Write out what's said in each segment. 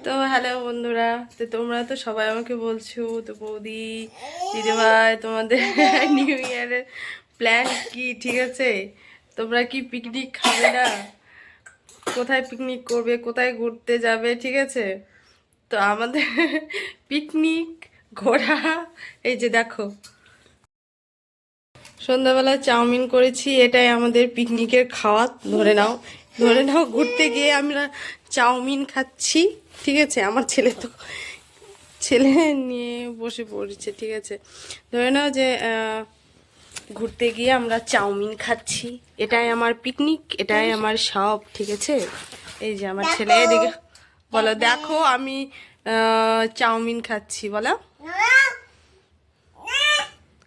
তো হ্যালো বন্ধুরা, তো তোমরা তো সবাই আমাকে বলছো তো বৌদি দিদিভাই তোমাদের নিউ ইয়ারের প্ল্যান কি? ঠিক আছে, তোমরা কি পিকনিক খাবে না? কোথায় পিকনিক করবে, কোথায় ঘুরতে যাবে? ঠিক আছে, তো আমাদের পিকনিক ঘোরা, এই যে দেখো সন্ধ্যাবেলা চাউমিন করেছি, এটাই আমাদের পিকনিকের খাওয়া। ধরে নাও ঘুরতে গিয়ে আমরা চাউমিন খাচ্ছি। ঠিক আছে, আমার ছেলে নিয়ে বসে পড়েছে। ঠিক আছে, ধরে নাও যে ঘুরতে গিয়ে আমরা চাউমিন খাচ্ছি, এটাই আমার পিকনিক, এটাই আমার সব। ঠিক আছে, এই যে আমার ছেলে এদিকে বলো, দেখো আমি চাউমিন খাচ্ছি, বলো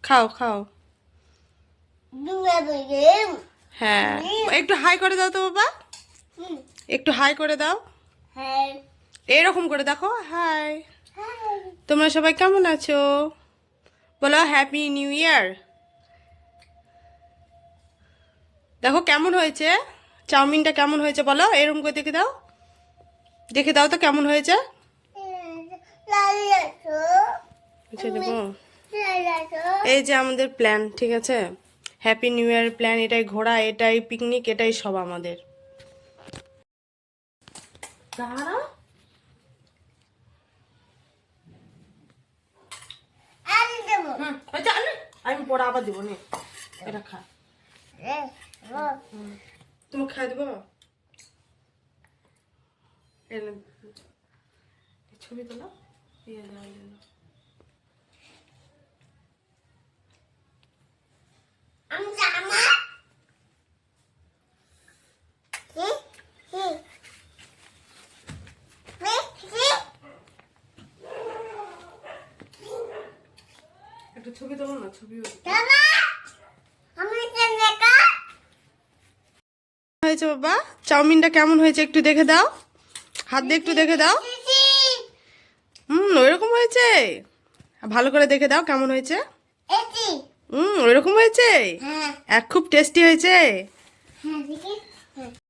খাও খাও। হ্যাঁ, একটু হাই করে দাও তো বাবা, একটু হাই করে দাও, এরকম করে দেখো হাই। তোমরা সবাই কেমন আছো বলো, হ্যাপি নিউ ইয়ার। দেখো কেমন হয়েছে চাউমিনটা, কেমন হয়েছে বলো, এরকম করে দেখে দাও, দেখে দাও তো কেমন হয়েছে। এই যে আমাদের প্ল্যান, ঠিক আছে, হ্যাপি নিউ ইয়ার প্ল্যান, এটাই ঘোরা, এটাই পিকনিক, এটাই সব আমাদের। আমি পরে আবার দেবো নে, এটা খা, তুমি খাই দেবো। ছবি তোলো, ইয়ে দেওয়ার জন্য। একটা ছবি তোলো না, ছবি হয়েছে বাবা, চাউমিনটা কেমন হয়েছে একটু দেখে দাও, হাত দিয়ে একটু দেখে দাও। ওইরকম হয়েছে, ভালো করে দেখে দাও কেমন হয়েছে। ওইরকম হয়েছে, খুব টেস্টি হয়েছে।